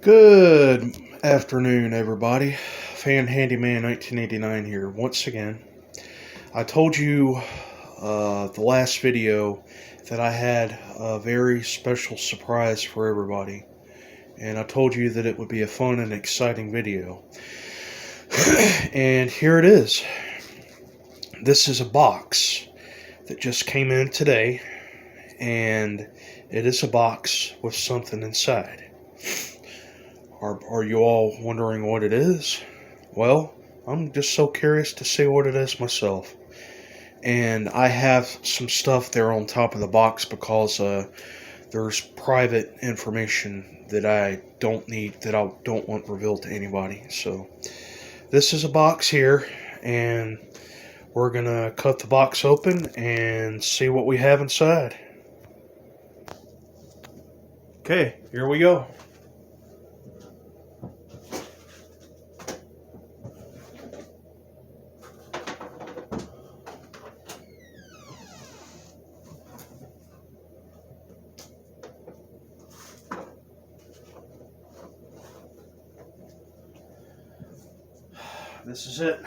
Good afternoon, everybody. Fan Handyman 1989 here once again. I told you the last video that I had a very special surprise for everybody, and I told you that it would be a fun and exciting video. And here it is. This is a box that just came in today, and it is a box with something inside. Are you all wondering what it is? Well, I'm just so curious to see what it is myself. And I have some stuff there on top of the box because there's private information that I don't want revealed to anybody. So this is a box here, and we're gonna cut the box open and see what we have inside. Okay, here we go. This is it.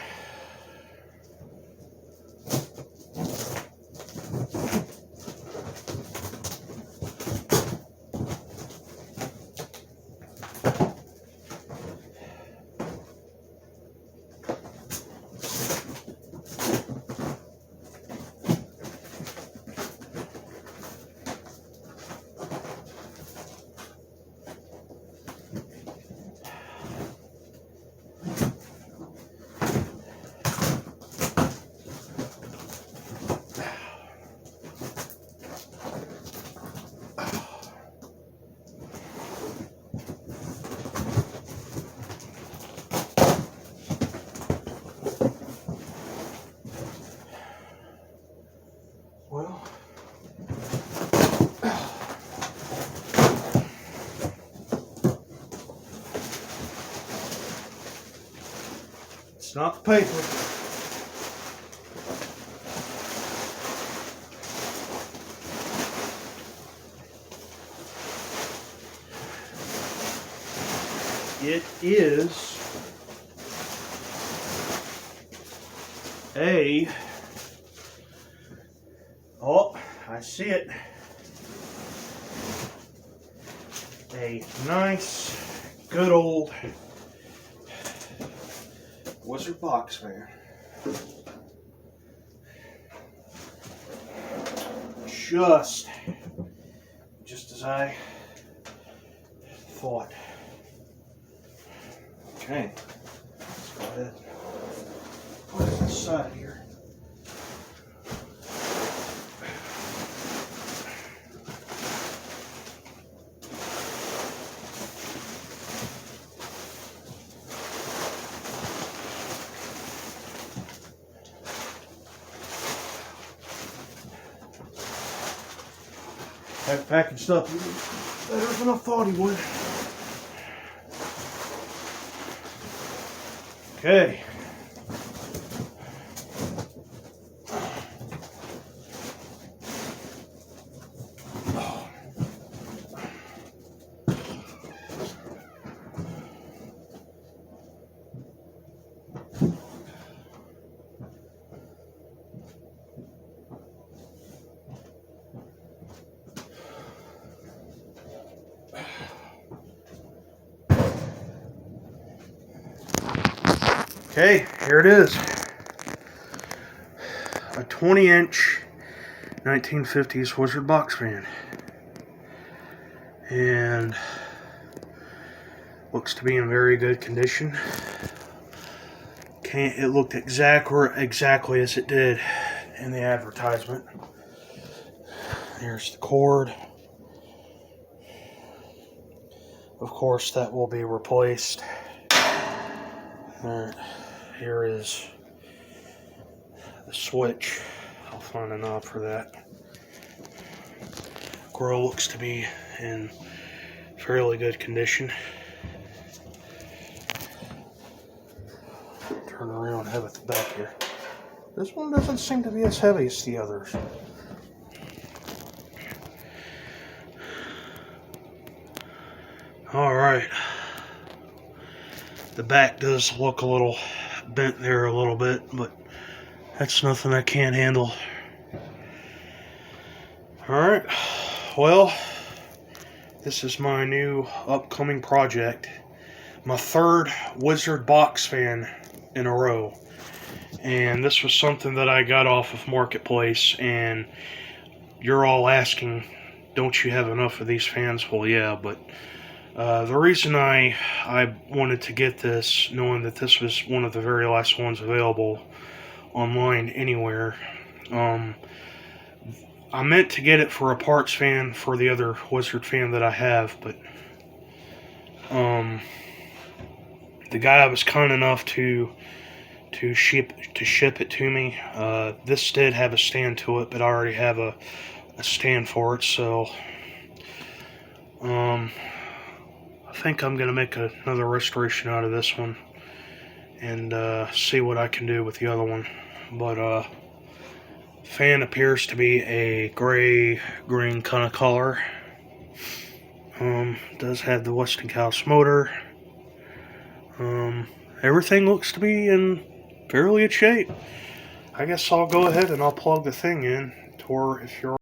Well, it's not the paper. It is oh, I see it. A nice, good old Wizard box fan. Just as I thought. Okay, let's go ahead. Put it aside here. That packaged up better than I thought he would. Okay. Okay, here it is. A 20-inch 1950s Wizard box fan. And looks to be in very good condition. It looked exactly as it did in the advertisement. Here's the cord. Of course, that will be replaced. Here is the switch. I'll find a knob for that. Grill looks to be in fairly good condition. Turn around and have it at the back here. This one doesn't seem to be as heavy as the others. All right. The back does look a little bent there a little bit, but that's nothing I can't handle. Alright, well, this is my new upcoming project. My third Wizard box fan in a row. And this was something that I got off of Marketplace, and you're all asking, don't you have enough of these fans? Well, yeah, but the reason I wanted to get this, knowing that this was one of the very last ones available online anywhere, I meant to get it for a parts fan for the other Wizard fan that I have, but the guy was kind enough to ship it to me. This did have a stand to it, but I already have a stand for it, so I think I'm gonna make another restoration out of this one and see what I can do with the other one. But fan appears to be a gray-green kind of color. Does have the Westinghouse motor. Everything looks to be in fairly good shape. I guess I'll go ahead and I'll plug the thing in, or if you're